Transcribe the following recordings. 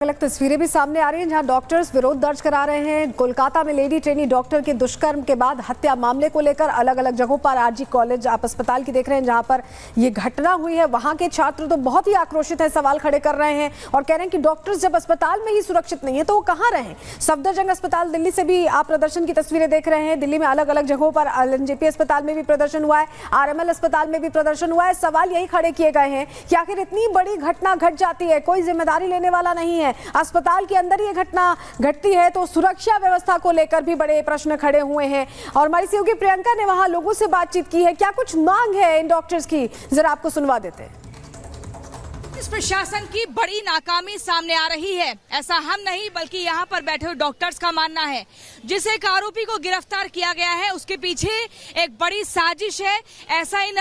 अलग तस्वीरें भी सामने आ रही हैं जहां डॉक्टर्स विरोध दर्ज करा रहे हैं। कोलकाता में लेडी ट्रेनी डॉक्टर के दुष्कर्म के बाद हत्या मामले को लेकर अलग अलग जगहों पर आरजी कॉलेज आप अस्पताल की देख रहे हैं जहां पर ये घटना हुई है। वहां के छात्र तो बहुत ही आक्रोशित है, सवाल खड़े कर रहे हैं और कह रहे हैं कि डॉक्टर्स जब अस्पताल में ही सुरक्षित नहीं है तो वो कहाँ रहे। सफदरजंग अस्पताल दिल्ली से भी आप प्रदर्शन की तस्वीरें देख रहे हैं। दिल्ली में अलग अलग जगहों पर एलएनजेपी अस्पताल में भी प्रदर्शन हुआ है, आरएमएल अस्पताल में भी प्रदर्शन हुआ है। सवाल यही खड़े किए गए हैं कि आखिर इतनी बड़ी घटना घट जाती है, कोई जिम्मेदारी लेने वाला नहीं है। अस्पताल के अंदर ये घटना घटती है तो सुरक्षा व्यवस्था को लेकर भी बड़े प्रश्न खड़े हुए हैं। और हमारी सहयोगी प्रियंका ने वहां लोगों से बातचीत की है, क्या कुछ मांग है इन डॉक्टर्स की, जरा आपको सुनवा देते हैं। इस प्रशासन की बड़ी नाकामी सामने आ रही है, ऐसा हम नहीं बल्कि यहाँ पर बैठे हुए डॉक्टर्स का मानना है। जिस एक आरोपी को गिरफ्तार किया गया है उसके पीछे एक बड़ी साजिश है, ऐसा इन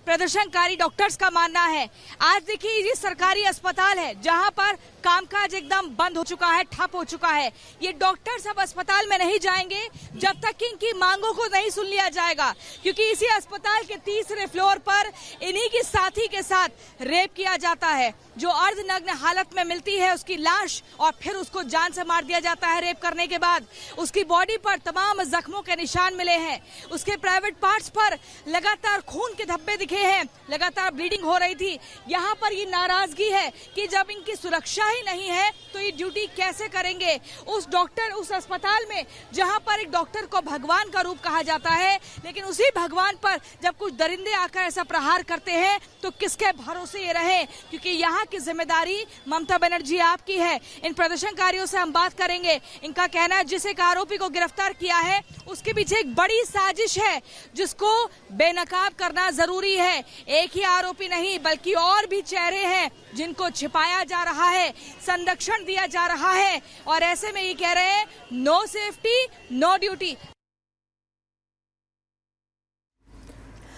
प्रदर्शनकारी डॉक्टर्स का मानना है। आज देखिए ये सरकारी अस्पताल है जहाँ पर कामकाज एकदम बंद हो चुका है, ठप हो चुका है। ये डॉक्टर्स अब अस्पताल में नहीं जाएंगे जब तक कि इनकी मांगों को नहीं सुन लिया जाएगा, क्योंकि इसी अस्पताल के तीसरे फ्लोर पर इन्हीं की साथी के साथ रेप किया जाता है। जो अर्धनग्न हालत में मिलती है उसकी लाश और फिर उसको जान से मार दिया जाता है। रेप करने के बाद उसकी बॉडी पर तमाम जख्मों के निशान मिले हैं, उसके प्राइवेट पार्ट्स पर लगातार खून के धब्बे दिखे हैं, लगातार ब्लीडिंग हो रही थी। यहाँ पर ये नाराजगी है कि जब इनकी सुरक्षा ही नहीं है तो ये ड्यूटी कैसे करेंगे। उस डॉक्टर उस अस्पताल में जहाँ पर एक डॉक्टर को भगवान का रूप कहा जाता है, लेकिन उसी भगवान पर जब कुछ दरिंदे आकर ऐसा प्रहार करते हैं तो किसके भरोसे ये रहे, क्योंकि यहाँ की जिम्मेदारी ममता बनर्जी आपकी है। इन प्रदर्शनकारियों से हम बात करेंगे। इनका कहना है जिस एक आरोपी को गिरफ्तार किया है उसके पीछे एक बड़ी साजिश है जिसको बेनकाब करना जरूरी है। एक ही आरोपी नहीं बल्कि और भी चेहरे हैं जिनको छिपाया जा रहा है, संरक्षण दिया जा रहा है और ऐसे में ये कह रहे हैं नो सेफ्टी नो ड्यूटी।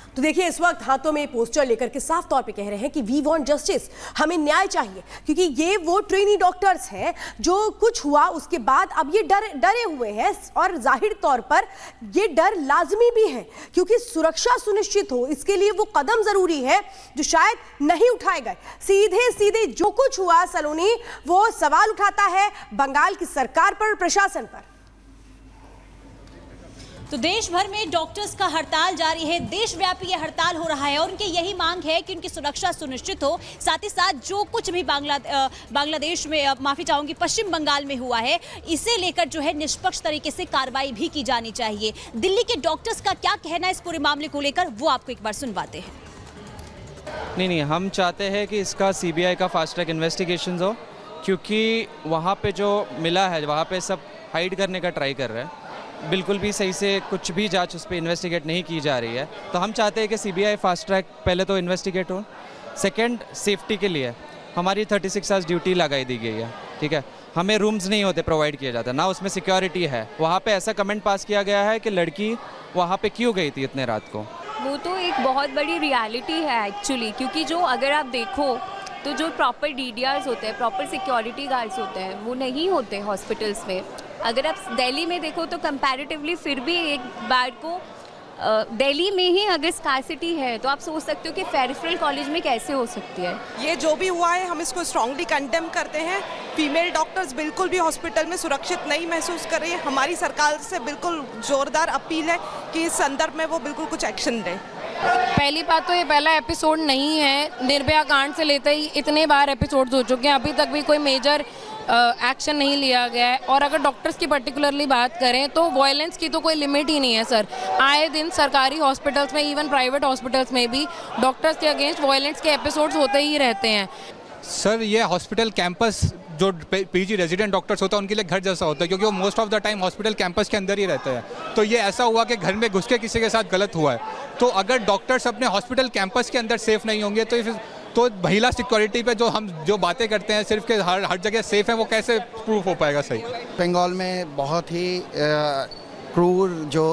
तो देखिए इस वक्त हाथों में पोस्टर लेकर के साफ तौर पे कह रहे हैं कि वी वांट जस्टिस, हमें न्याय चाहिए, क्योंकि ये वो ट्रेनी डॉक्टर्स हैं जो कुछ हुआ उसके बाद अब ये डरे हुए हैं और जाहिर तौर पर ये डर लाजमी भी है क्योंकि सुरक्षा सुनिश्चित हो इसके लिए वो कदम जरूरी है जो शायद नहीं उठाए गए। सीधे सीधे जो कुछ हुआ सलोनी वो सवाल उठाता है बंगाल की सरकार पर, प्रशासन पर। तो देश भर में डॉक्टर्स का हड़ताल जारी है, देशव्यापी ये हड़ताल हो रहा है और उनकी यही मांग है कि उनकी सुरक्षा सुनिश्चित हो। साथ ही साथ जो कुछ भी बांग्लादेश में, माफी चाहूंगी, पश्चिम बंगाल में हुआ है, इसे लेकर जो है निष्पक्ष तरीके से कार्रवाई भी की जानी चाहिए। दिल्ली के डॉक्टर्स का क्या कहना है इस पूरे मामले को लेकर, वो आपको एक बार सुनवाते हैं। नहीं, हम चाहते हैं कि इसका सीबीआई का फास्ट ट्रैक इन्वेस्टिगेशन हो, क्योंकि वहाँ पे जो मिला है वहाँ पे सब हाइड करने का ट्राई कर रहे हैं। बिल्कुल भी सही से कुछ भी जांच उस पर इन्वेस्टिगेट नहीं की जा रही है। तो हम चाहते हैं कि सीबीआई फास्ट ट्रैक पहले तो इन्वेस्टिगेट हो। सेकंड, सेफ्टी के लिए हमारी 36 आवर्स ड्यूटी लगाई दी गई है, ठीक है। हमें रूम्स नहीं होते प्रोवाइड किया जाता, ना उसमें सिक्योरिटी है। वहाँ पे ऐसा कमेंट पास किया गया है कि लड़की वहाँ पे क्यों गई थी इतने रात को। वो तो एक बहुत बड़ी रियलिटी है एक्चुअली, क्योंकि जो अगर आप देखो तो जो प्रॉपर डीडीआर्स होते हैं, प्रॉपर सिक्योरिटी गार्ड्स होते हैं, वो नहीं होते हॉस्पिटल्स में। अगर आप दिल्ली में देखो तो कंपैरेटिवली फिर भी एक बार को दिल्ली में ही अगर स्कार्सिटी है तो आप सोच सकते हो कि फेरिफेरल कॉलेज में कैसे हो सकती है। ये जो भी हुआ है हम इसको स्ट्रांगली कंडेम करते हैं। फीमेल डॉक्टर्स बिल्कुल भी हॉस्पिटल में सुरक्षित नहीं महसूस कर रही है। हमारी सरकार से बिल्कुल जोरदार अपील है कि इस संदर्भ में वो बिल्कुल कुछ एक्शन लें। पहली बात तो ये पहला एपिसोड नहीं है, निर्भया कांड से लेते ही इतने बार एपिसोड्स हो चुके हैं, अभी तक भी कोई मेजर एक्शन नहीं लिया गया है। और अगर डॉक्टर्स की पर्टिकुलरली बात करें तो वायलेंस की तो कोई लिमिट ही नहीं है सर। आए दिन सरकारी हॉस्पिटल्स में, इवन प्राइवेट हॉस्पिटल्स में भी डॉक्टर्स के अगेंस्ट वायलेंस के एपिसोड्स होते ही रहते हैं। सर ये हॉस्पिटल कैंपस जो पीजी रेजिडेंट डॉक्टर्स होता है उनके लिए घर जैसा होता है, क्योंकि वो most of the time hospital campus के अंदर ही रहते हैं। तो ये ऐसा हुआ कि घर में घुस के किसी के साथ गलत हुआ है। तो अगर डॉक्टर्स अपने हॉस्पिटल कैंपस के अंदर सेफ नहीं होंगे तो महिला सिक्योरिटी पे जो बातें करते हैं सिर्फ कि हर जगह सेफ है, वो कैसे प्रूफ हो पाएगा सही। बंगाल में बहुत ही क्रूर जो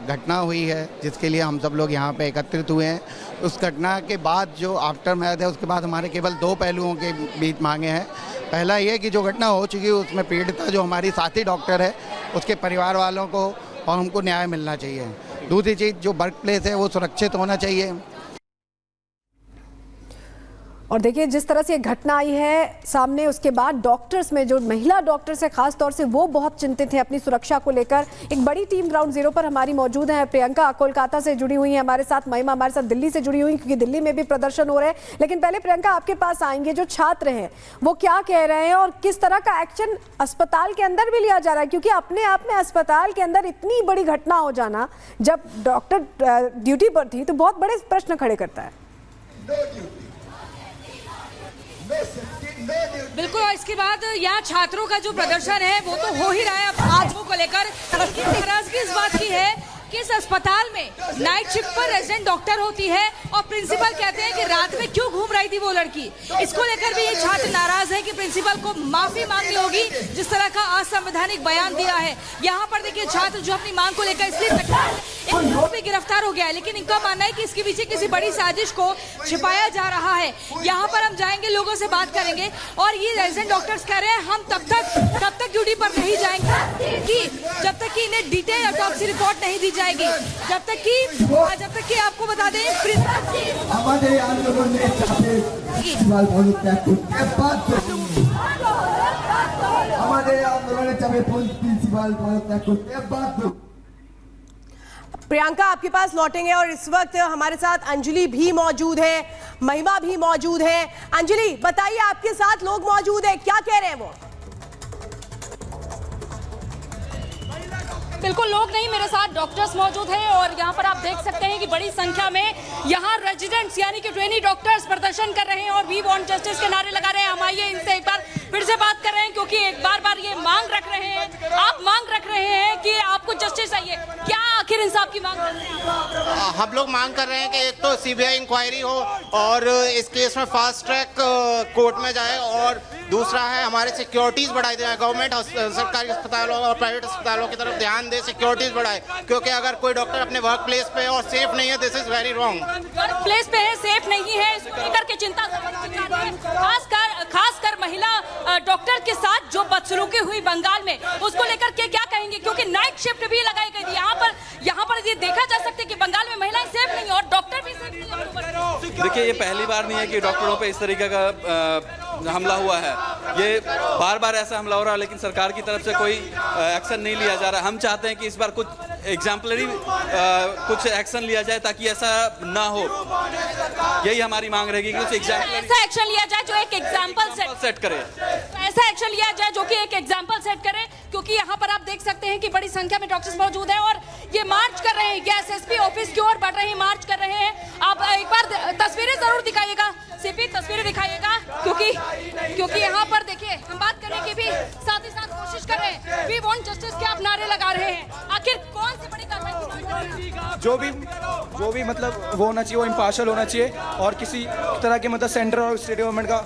घटना हुई है जिसके लिए हम सब लोग यहाँ पे एकत्रित हुए हैं, उस घटना के बाद जो आफ्टर मैथ है उसके बाद हमारे केवल 2 पहलुओं के बीच मांगे हैं। पहला ये कि जो घटना हो चुकी है उसमें पीड़िता जो हमारी साथी डॉक्टर है उसके परिवार वालों को और हमको न्याय मिलना चाहिए। दूसरी चीज़, जो वर्क प्लेस है वो सुरक्षित होना चाहिए। और देखिए जिस तरह से ये घटना आई है सामने, उसके बाद डॉक्टर्स में जो महिला डॉक्टर्स है खास तौर से वो बहुत चिंतित हैं अपनी सुरक्षा को लेकर। एक बड़ी टीम ग्राउंड जीरो पर हमारी मौजूद है। प्रियंका कोलकाता से जुड़ी हुई है हमारे साथ, महिमा हमारे साथ दिल्ली से जुड़ी हुई क्योंकि दिल्ली में भी प्रदर्शन हो रहे हैं। लेकिन पहले प्रियंका आपके पास आएंगे, जो छात्र हैं वो क्या कह रहे हैं और किस तरह का एक्शन अस्पताल के अंदर भी लिया जा रहा है, क्योंकि अपने आप में अस्पताल के अंदर इतनी बड़ी घटना हो जाना जब डॉक्टर ड्यूटी पर थी तो बहुत बड़े प्रश्न खड़े करता है। बिल्कुल, और इसके बाद यहाँ छात्रों का जो प्रदर्शन है वो तो हो ही रहा है। अब आज को लेकर नाराजगी इस बात की है कि इस अस्पताल में नाइट शिफ्ट पर रेजिडेंट डॉक्टर होती है और प्रिंसिपल कहते हैं कि रात में क्यों घूम रही थी वो लड़की। इसको लेकर भी ये छात्र नाराज है कि प्रिंसिपल को माफी मांगनी होगी जिस तरह का असंवैधानिक बयान दिया है। यहाँ पर देखिए छात्र जो अपनी मांग को लेकर इसलिए भी गिरफ्तार हो गया है, लेकिन इनका मानना है कि इसके पीछे किसी बड़ी साजिश को छिपाया जा रहा है। यहाँ पर हम जाएंगे, लोगों से बात करेंगे और ये रेजिडेंट डॉक्टर्स कह रहे हैं हम तब तक ड्यूटी पर नहीं जाएंगे कि जब तक कि इन्हें डिटेल ऑटोप्सी रिपोर्ट नहीं दी जाएगी, जब तक कि आपको बता दें हमारे आंदोलन में प्रिंसिपल पदत्याग करते। प्रियंका आपके पास लौटेंगे और इस वक्त हमारे साथ अंजलि भी मौजूद है, महिमा भी मौजूद है। अंजलि बताइए, आपके साथ लोग मौजूद हैं, क्या कह रहे हैं वो? बिल्कुल लोग नहीं, मेरे साथ डॉक्टर्स मौजूद हैं और यहाँ पर आप देख सकते हैं कि बड़ी संख्या में यहाँ रेजिडेंट्स यानी कि ट्रेनी डॉक्टर्स प्रदर्शन कर रहे हैं और वी वांट जस्टिस के नारे लगा रहे हैं। हम आइए इनसे एक बार फिर से बात कर रहे हैं क्योंकि एक बार ये मांग रख रहे हैं, आप मांग रख रहे हैं कि आपको जस्टिस चाहिए। क्या आखिर इंसाफ की मांग कर रहे हैं? हम लोग मांग कर रहे हैं कि एक तो सीबीआई इंक्वायरी हो और इस केस में फास्ट ट्रैक कोर्ट में जाए, और दूसरा है हमारे सिक्योरिटीज बढ़ाई जाए। गवर्नमेंट सरकारी अस्पतालों और प्राइवेट अस्पतालों की तरफ ध्यान दे, सिक्योरिटीज बढ़ाए, क्योंकि अगर कोई डॉक्टर अपने वर्क प्लेस पे और सेफ नहीं है, this is very wrong. Work place पे है, सेफ नहीं है, इसको लेकर के चिंता खासकर महिला डॉक्टर के साथ जो बदसलूकी हुई बंगाल में, उसको लेकर के क्या कहेंगे? क्योंकि नाइट शिफ्ट भी लगाई गई थी। यहाँ पर ये देखा जा सकता है कि बंगाल में महिलाएं सेफ नहीं है और डॉक्टर भी सेफ नहीं है। देखिए, ये पहली बार नहीं है कि डॉक्टरों पे इस तरीके का हमला हुआ है। ये बार ऐसा हमला हो रहा है लेकिन सरकार की तरफ से कोई एक्शन नहीं लिया जा रहा। हम चाहते हैं कि इस बार कुछ एग्जाम्पलरी कुछ एक्शन लिया जाए ताकि ऐसा ना हो। यही हमारी मांग रहेगी कि कुछ ऐसा एक्शन लिया जाए जो एक एग्जाम्पल सेट करे। ऐसा एक्शन लिया जाए जो कि एक एग्जाम्पल सेट करे, क्योंकि यहाँ पर आप देख सकते हैं कि बड़ी संख्या में डॉक्टर्स मौजूद हैं और ये मार्च कर रहे हैं, ये एसएसपी ऑफिस की ओर बढ़ रहे हैं, मार्च कर रहे हैं। आप एक बार तस्वीरें जरूर दिखाइएगा, सीपी तस्वीरें दिखाइएगा, क्योंकि यहाँ पर देखिए हम बात करने की भी साथ ही साथ कोशिश कर रहे हैं। वी वांट जस्टिस के आप नारे लगा रहे हैं। आखिर कौन सी बड़ी कार्रवाई की मांग कर रहे हैं? जो भी मतलब वो होना चाहिए, वो इम्पार्शियल होना चाहिए और किसी तरह के मतलब सेंट्रल और स्टेट गवर्नमेंट का।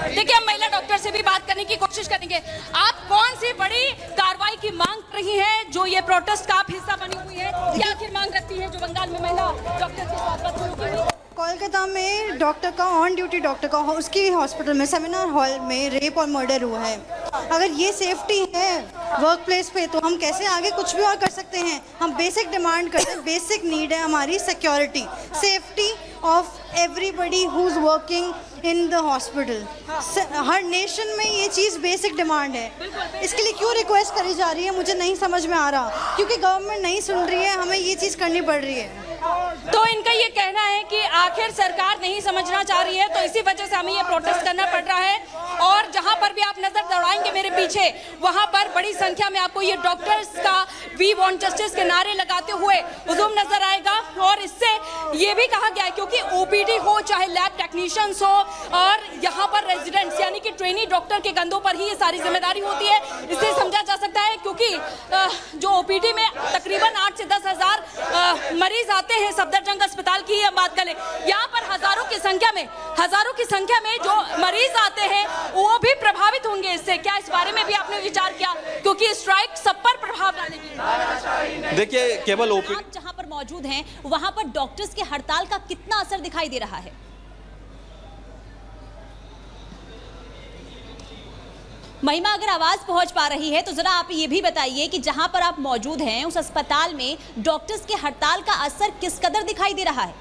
देखिए, हम महिला डॉक्टर से भी बात करने की कोशिश करेंगे। आप कौन सी बड़ी कार्रवाई की मांग कर रही है जो ये प्रोटेस्ट का आप हिस्सा बनी हुई है? क्या आखिर मांग रखती है जो बंगाल में महिला डॉक्टर के साथ बदसलूकी हुई? कोलकाता में डॉक्टर का, ऑन ड्यूटी डॉक्टर का उसकी हॉस्पिटल में सेमिनार हॉल में रेप और मर्डर हुआ है। अगर ये सेफ्टी है वर्क प्लेस पे तो हम कैसे आगे कुछ भी और कर सकते हैं? हम बेसिक डिमांड करते हैं, बेसिक नीड है हमारी security, safety of everybody who is working in the hospital. Her nation में ये चीज़ बेसिक डिमांड है। इसके लिए क्यों रिक्वेस्ट करी जा रही है मुझे नहीं समझ में आ रहा, क्योंकि गवर्नमेंट नहीं सुन रही है, हमें ये चीज़ करनी पड़ रही है। तो इनका ये कहना है कि आखिर सरकार नहीं समझना चाह रही है, तो इसी वजह से हमें ये प्रोटेस्ट करना पड़ रहा है। और जहां पर भी आप नजर दौड़ाएंगे मेरे पीछे, वहां पर बड़ी संख्या में आपको ये डॉक्टर्स का वी वांट जस्टिस के नारे लगाते हुए हुजूम नजर आएगा। और इससे ये भी कहा गया है क्योंकि ओपीडी हो चाहे लैब टेक्नीशियंस हो, और यहाँ पर रेजिडेंट्स यानी कि ट्रेनी डॉक्टर के कंधों पर ही ये सारी जिम्मेदारी होती है। इससे समझा जा सकता है क्योंकि जो ओपीडी में तकरीबन 8 से 10 हजार मरीज आते हैं, सफदरजंग अस्पताल की हम बात करें, यहाँ पर हजारों की संख्या में जो मरीज आते हैं वो भी प्रभावित होंगे इससे। क्या इस बारे में भी आपने विचार किया? क्योंकि स्ट्राइक सब पर प्रभाव डालेगी। देखिए, केवल ओपीडी आप जहां पर मौजूद हैं वहां पर डॉक्टर्स के हड़ताल का कितना असर दिखाई दे रहा है? महिमा, अगर आवाज पहुंच पा रही है तो जरा आप ये भी बताइए कि जहां पर आप मौजूद हैं उस अस्पताल में डॉक्टर्स के हड़ताल का असर किस कदर दिखाई दे रहा है?